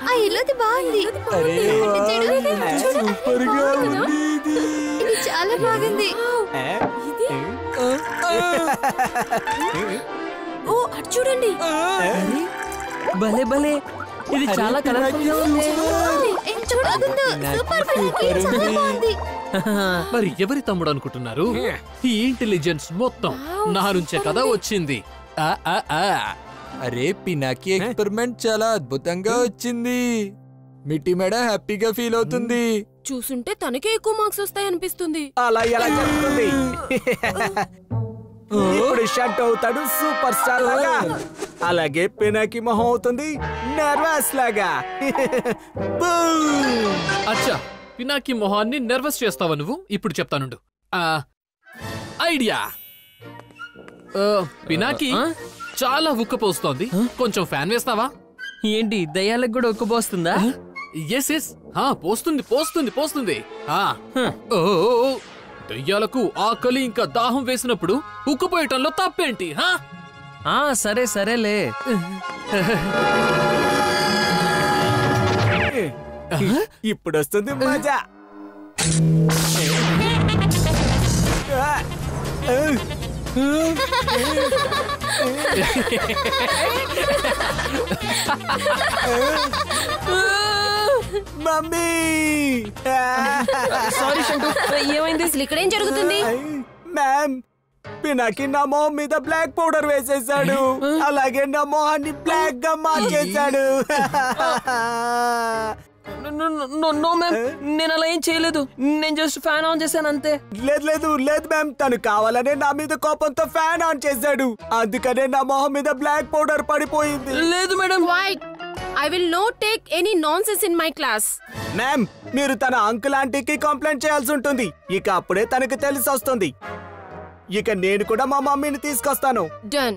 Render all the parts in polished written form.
ఆ ఇల్లుది బాగుంది. ఇది చాలా బాగుంది. ఓ అటు చూడండి. భలే భలే, ఇది చాలా కలర్ఫుల్ గా ఉంది. మరి ఎవరి తమ్ముడు అనుకుంటున్నారు? ఈ ఇంటెలిజెన్స్ మొత్తం నా నుంచే కదా వచ్చింది. అరే పినాకి ఎక్స్పెరిమెంట్ చాలా అద్భుతంగా వచ్చింది. మిట్టి మేడం హ్యాపీగా ఫీల్ అవుతుంది. చూసుంటే తనకే ఎక్కువ మార్క్స్ వస్తాయనిపిస్తుంది. అలా ఎలా జరుగుతుంది? ఇప్పుడు షట్ అవుతాడు సూపర్ స్టార్ లాగా, అలాగే పినాకి మొహం అవుతుంది నర్వస్ లాగా. అచ్చా, పినాకి మొహాన్ని నర్వస్ చేస్తావా నువ్వు? ఇప్పుడు చెప్తానుండు. ఐడియా. పినాకి చాలా ఉక్కపోస్తోంది, కొంచెం ఫ్యాన్ వేస్తావా? ఏంటి, దయ్యాలకు కూడా ఉక్కపోస్తుందా? ఎస్ ఎస్, పోస్తుంది పోస్తుంది పోస్తుంది. దయ్యాలకు ఆకలి ఇంకా దాహం వేసినప్పుడు ఉక్కుపోయటంలో తప్పేంటి? సరే సరేలే. ఇప్పుడు వస్తుంది మజా. మమ్మీ సారీ షంటు, ఏమైంది? అసలు ఇక్కడేం జరుగుతుంది? మ్యామ్, పినాకి నా మొహం మీద బ్లాక్ పౌడర్ వేసేసాడు, అలాగే నా మొహాన్ని బ్లాక్ గా మార్చేశాడు. నో మ్యామ్, నేను అలా ఏం చేయలేదు. నేను జస్ట్ ఫ్యాన్ ఆన్ చేశాను అంతే. లేదు మ్యామ్, తను కావాలనే నా మీద కోపంతో ఫ్యాన్ ఆన్ చేశాడు, అందుకనే నా మొహం మీద బ్లాక్ పౌడర్ పడిపోయింది. లేదు madam. I will not take any nonsense in my class. Ma'am, మీరు తన అంకుల్ ఆంటీకి కంప్లైంట్ చేయాల్సి ఉంటుంది. ఇక అప్పుడే తనకు తెలిసి వస్తుంది. ఇక నేను కూడా మా మమ్మీని తీసుకొస్తాను. Done.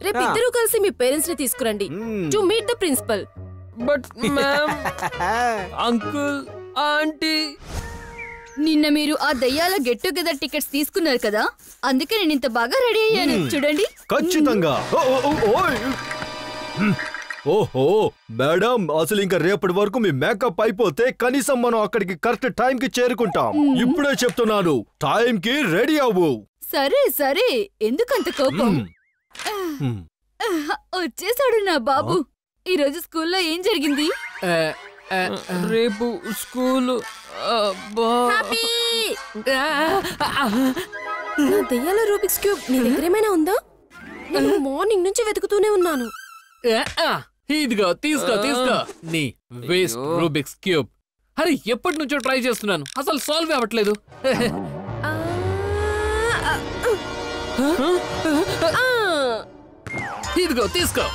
రేపు ఇద్దరు కలిసి మీ పేరెంట్స్ ని తీసుకురండి to meet the principal. But ma'am, uncle aunty. నిన్న మీరు ఆ దయ్యాల గెట్ టుగెదర్ టికెట్స్ తీసుకున్నారు కదా, అందుకే నేను ఇంత బాగా రెడీ అయ్యాను. చూడండి. ఖచ్చితంగా. ఓహో మేడం, అసలు ఇంకా రేపటి వరకు మీ మేకప్ అయిపోతే కనీసం మనం అక్కడికి కరెక్ట్ టైం కి చేరుకుంటాం. ఇప్పుడే చెప్తున్నాను, టైం కి రెడీ అవ్వు. సరే సరే, ఎందుకంత కోపం? వచ్చేసాడు నా బాబు. ఈ రోజు స్కూల్లో ఏం జరిగింది? రేపు స్కూల్. నా దెయ్యాల రూబిక్స్ క్యూబ్ నీ దగ్గర ఏమైనా ఉందా? నేను మార్నింగ్ నుంచి వెతుకుతూనే ఉన్నాను. ఇదిగో తీసుకో తీసుకో నీ వేస్ట్ రూబిక్స్ క్యూబ్. అరే ఎప్పటి నుంచో ట్రై చేస్తున్నాను, అసలు సాల్వ్ అవ్వట్లేదు. ఇదిగో తీసుకో.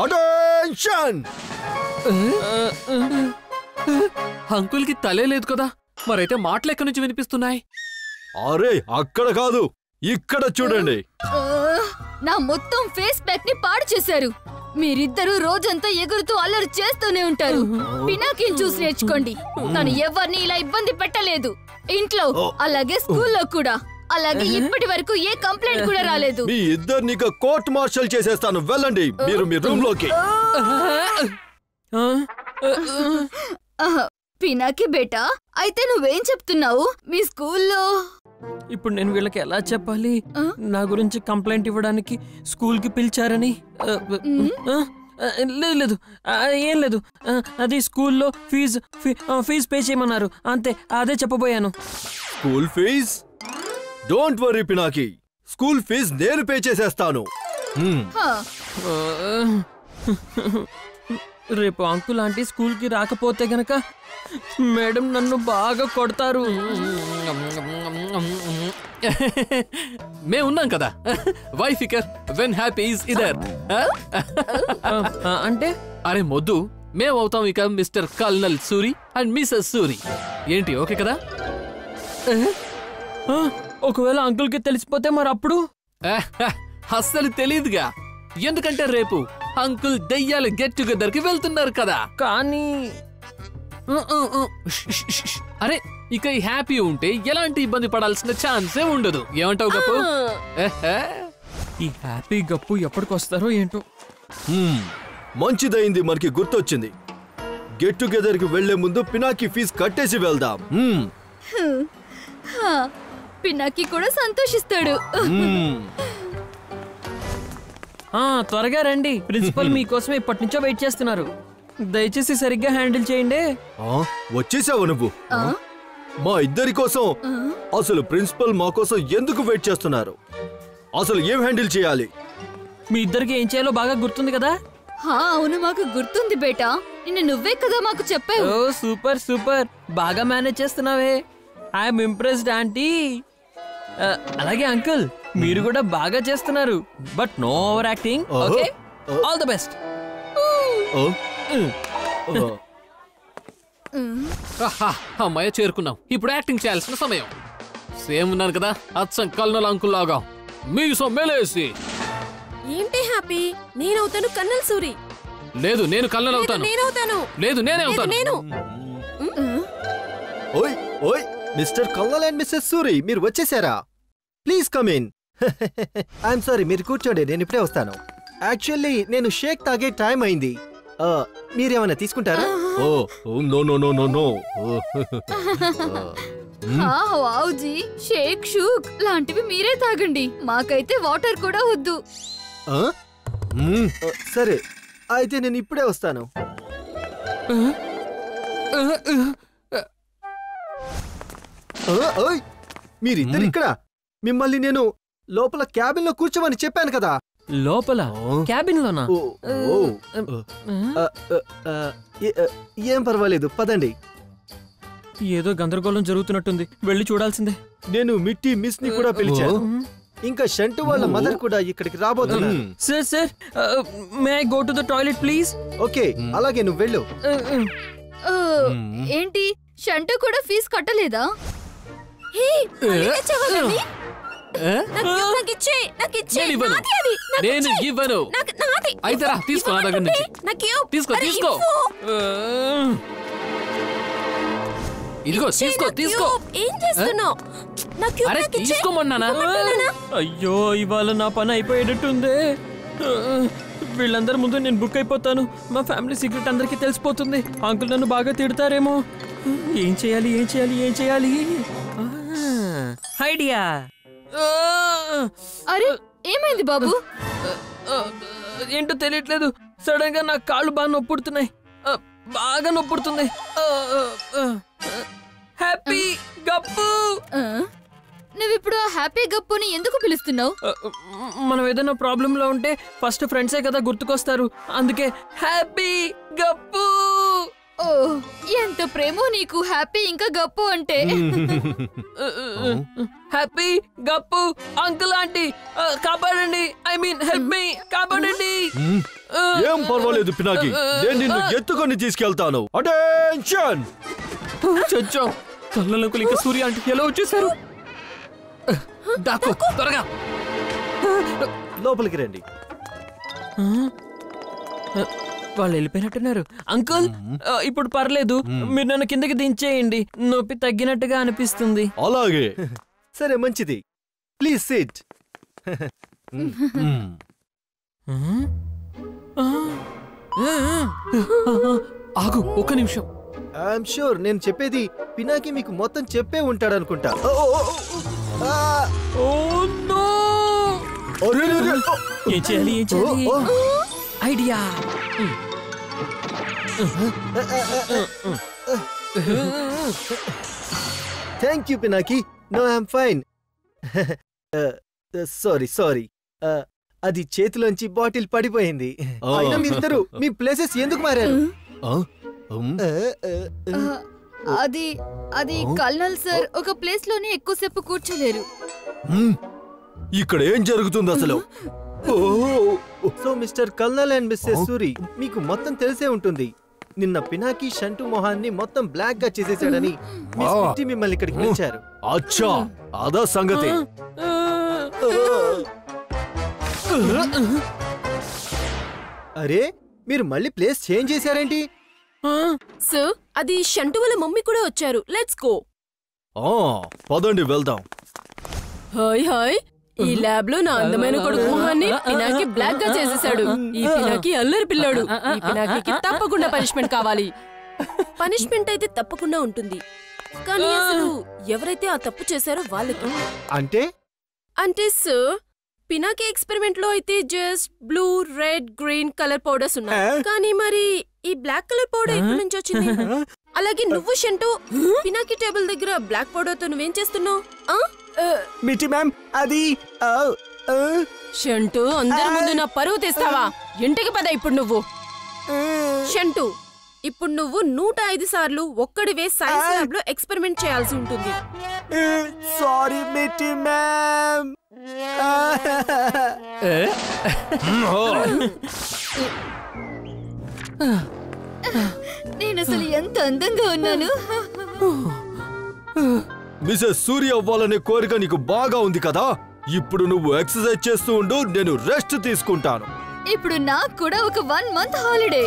అటెన్షన్! అంకుల్ కి తలే లేదు కదా, మరైతే మాటలు ఎక్కడి నుంచి వినిపిస్తున్నాయి? అరే అక్కడ కాదు, ఇక్కడ చూడండి. నా మొత్తం ఫేస్ ప్యాక్ ని పాడు చేశారు. మీరిద్దరూ రోజంతా ఎగురుతూ అల్లరి చేస్తూనే ఉంటారు. పినాకిని చూసి నేర్చుకోండి. తను ఎవరిని ఇలా ఇబ్బంది పెట్టలేదు, ఇంట్లో అలాగే స్కూల్లో కూడా. అలాగే ఇప్పటి వరకు ఏ కంప్లైంట్ కూడా రాలేదు. మీ ఇద్దరిని కోర్ట్ మార్షల్ చేసేస్తాను, వెళ్ళండి మీరు మీ రూమ్ లోకి. పినాకి బేటా, అయితే నువ్వేం చెప్తున్నావు? మీ స్కూల్లో ఇప్పుడు నేను వీళ్ళకి ఎలా చెప్పాలి నా గురించి కంప్లైంట్ ఇవ్వడానికి స్కూల్ కి పిలిచారని? లేదు లేదు, ఏం లేదు. అది స్కూల్లో ఫీజు పే చేయమన్నారు, అంతే. అదే చెప్పబోయాను. School fees? Don't worry Pinaki, school fees నేను పే చేసేస్తాను. రేపు అంకుల్ ఆంటీ స్కూల్ కి రాకపోతే గనక మేడం నన్ను బాగా కొడతారు. మేమున్నాం కదా, వై ఫికర్ వెన్ హ్యాపీ ఈజ్ ఇదర్. అంటే అరే మొద్దు, మేమవుతాం ఇక mister colonel Suri and missus Suri. ఏంటి ఓకే కదా? ఒకవేళ అంకుల్ కి తెలిసిపోతే మరి అప్పుడు? అస్సలు తెలీదుగా, ఎందుకంటే రేపు అంకుల్ దెయ్యాల గెట్ టుగెదర్ కి వెళ్తున్నారు కదా. కానీ అరే ఇక ఈ హ్యాపీ ఉంటే ఎలాంటి ఇబ్బంది పడాల్సిన ఛాన్సే ఉండదు. ఏమంటావు గప్పు? ఈ హ్యాపీ గప్పు ఎప్పటికొస్తారో ఏంటో. మంచిదైంది, మనకి గుర్తొచ్చింది. గెట్ టుగెదర్ కి వెళ్లే ముందు పినాకి ఫీజు కట్టేసి వెళ్దాం. పినాకి కూడా సంతోషిస్తాడు. త్వరగా రండి, ప్రిన్సిపల్ మీకోసం ఇప్పటి నుంచో వెయిట్ చేస్తున్నారు. దయచేసి సరిగ్గా హ్యాండిల్ చేయండి. వచ్చేసావు నువ్వు? మా ఇద్దరి కోసం అసలు ప్రిన్సిపల్ మా కోసం ఎందుకు వెయిట్ చేస్తున్నారు? అసలు ఏం హ్యాండిల్ చేయాలి? మీ ఇద్దరికి ఏం చేయాలో బాగా గుర్తుంది కదా? అవును, మాకు గుర్తుంది బేటా. నిన్న నువ్వే కదా మాకు చెప్పావు. ఓ సూపర్ సూపర్, బాగా మేనేజ్ చేస్తున్నావే. I'm impressed aunty. అలాగే అంకుల్, మీరు కూడా బాగా చేస్తున్నారు. But no over acting. Okay, all the best. అమ్మాయి చేరుకున్నాం. ఇప్పుడు యాక్టింగ్ చేయాల్సిన సమయం. సేమ్ ఉన్నాను కదా, అచ్చం కల్నల్ అంకుల్ లాగా మీసం మేలేసి. ఏంటి హ్యాపీ? నేనవుతాను కన్నల్ సూరి. లేదు, నేను కల్నల్ అవుతాను. నేనవుతాను. లేదు, నేనే అవుతాను. నేను. ఓయ్ ఓయ్, mister colonel and missus Suri, మీరు వచ్చేసారా? Please come in. I'm sorry, మీరు కూర్చోండి, నేను ఇప్పుడే వస్తాను. యాక్చువల్లీ నేను షేక్ తాగే టైం అయింది. మీరేమైనా తీసుకుంటారా? No no no no no. వావుజీ, షేక్ షూక్ లాంటివి మీరే తాగండి. మాకైతే వాటర్ కూడా వద్దు. సరే, అయితే నేను ఇప్పుడే వస్తాను. మీరిద్దరు ఇక్కడ? మిమ్మల్ని నేను లోపల క్యాబిన్ లో కూర్చోమని చెప్పాను కదా. లోపల క్యాబిన్ లోనా? ఏం పర్వాలేదు, పదండి. ఏదో గందరగోళం జరుగుతున్నట్టుంది, వెళ్ళి చూడాల్సిందే. నేను మిట్టి మిస్ ని కూడా పిలిచాను. ఇంకా షంటు వాళ్ళ మదర్ కూడా ఇక్కడికి రాబోతున్నారు. Sir sir, may I go to the toilet please? Okay, అలాగే నువ్వు వెళ్ళు. ఏంటి, షంటు కూడా ఫీజు కట్టలేదా? నేను ఇవ్వను. అయితే రా, తీసుకో నా దగ్గర నుంచి. తీసుకో తీసుకో. ఇదిగో తీసుకో తీసుకో. ఏం చేస్తున్నావు? అరే తీసుకోమన్నానా? అయ్యో, ఇవాళ నా పని అయిపోయేటట్టుంది. వీళ్ళందరి ముందు నేను బుక్ అయిపోతాను. మా ఫ్యామిలీ సీక్రెట్ అందరికీ తెలిసిపోతుంది. అంకుల్ నన్ను బాగా తిడతారేమో. ఏం చేయాలి ఏం చేయాలి ఏం చేయాలి? ఐడియా. అరే, ఏమైంది బాబు? ఏంటో తెలియట్లేదు. సడన్ గా నా కాళ్ళు బాగా నొప్పుడుతున్నాయి, బాగా నొప్పుడుతుంది. హ్యాపీ గప్పు. నువ్విప్పుడు ఆ హ్యాపీ గప్పుని ఎందుకు పిలుస్తున్నావు? మనం ఏదైనా ప్రాబ్లం లో ఉంటే ఫస్ట్ ఫ్రెండ్సే కదా గుర్తుకొస్తారు. అందుకే హ్యాపీ గప్పు. ఓ, ఎంత ప్రేమో నీకు హ్యాపీ ఇంకా గప్పు అంటే. హ్యాపీ గప్పు అంకుల్ ఆంటీ కాపాడండి. ఐ మీన్ హెల్ప్ మీ, కాపాడండి. ఏం పర్వాలేదు పినాకి, నేను నిన్ను ఎత్తుకొని తీసుకెళ్తాను. అటెన్షన్. చచ్చాం. కల్నల్ ఇంకా సూర్య ఆంటీ ఎలా వచ్చేసారు? దాకు త్వరగా లోపలికి రండి. వాళ్ళు వెళ్ళిపోయినట్టున్నారు. అంకుల్, ఇప్పుడు పర్లేదు, మీరు నన్ను కిందకి దించేయండి. నొప్పి తగ్గినట్టుగా అనిపిస్తుంది. అలాగే, సరే మంచిది. Please SIT. ఆగు, ఒక్క నిమిషం. ఐఎమ్ షూర్ నేను చెప్పేది పినాకి మీకు మొత్తం చెప్పే ఉంటాడనుకుంటా. ఏం చేయాలి ఏం చేయాలి? Idea. Thank you Pinaki. No I'm fine. Sorry sorry, అది చేతిలోంచి బాటిల్ పడిపోయింది. అయినా మీరిద్దరు మీ ప్లేసెస్ ఎందుకు మారారు? అది అది కల్నల్ సార్ ఒక ప్లేస్ లోనే ఎక్కువసేపు కూర్చోలేరు. ఇక్కడ ఏం జరుగుతుంది అసలు? So mister colonel and missus Suri, మీకు మొత్తం తెలిసే ఉంటుంది. నిన్న పినాకి షంటు మొహాన్ని మొత్తం బ్లాక్ గా చేసేసాడని మిమ్మల్ని ఇక్కడికి పిలిచారు. అచ్చా, అదా సంగతి. అరే, మీరు మళ్ళీ ప్లేస్ చేంజ్ చేశారేంటి? సార్, అది షంటు వాళ్ళ మమ్మీ కూడా వచ్చారు. Let's go. పదండి వెళ్దాం. హాయ్ హాయ్, ఈ ల్యాబ్ లో నా అందమైన కొడుకు మొహాన్ని పినాకి బ్లాక్ గా చేసేసాడు. ఈ పినాకి అల్లరి పిల్లాడు. ఈ పినాకి తప్పకుండా పనిష్మెంట్ కావాలి. పనిష్మెంట్ అయితే తప్పకుండా ఉంటుంది, కానీ అసలు ఎవరైతే ఆ తప్పు చేశారో వాళ్ళకి. అంటే సార్, పినాకి ఎక్స్పెరిమెంట్ లో అయితే just blue, red, green colour powders ఉన్నాయి, కానీ మరి ఈ బ్లాక్ కలర్ పౌడర్ ఎక్కడి నుంచి వచ్చింది? అలాగే నువ్వు షంటూ పినాకి టేబుల్ దగ్గర బ్లాక్ పౌడర్ తో నువ్వేం చేస్తున్నావు? మిట్టి మ్యామ్, అది షంటూ అందరి ముందు నా పరువు తీస్తావా? ఇంటికి పద ఇప్పుడు నువ్వు. షంటూ, ఇప్పుడు నువ్వు 105 సార్లు ఒక్కడివే సైన్స్ ల్యాబ్ లో ఎక్స్పెరిమెంట్ చేయాల్సి ఉంటుంది. Sorry Mitti ma'am. నేను అసలు ఎంత అందంగా ఉన్నాను. మిసెస్ సూరి అవ్వాలనే కోరిక నీకు బాగా ఉంది కదా. ఇప్పుడు నువ్వు ఎక్సర్సైజ్ చేస్తూ ఉండు, నేను రెస్ట్ తీసుకుంటాను. ఇప్పుడు నాకు కూడా ఒక 1 month హాలిడే.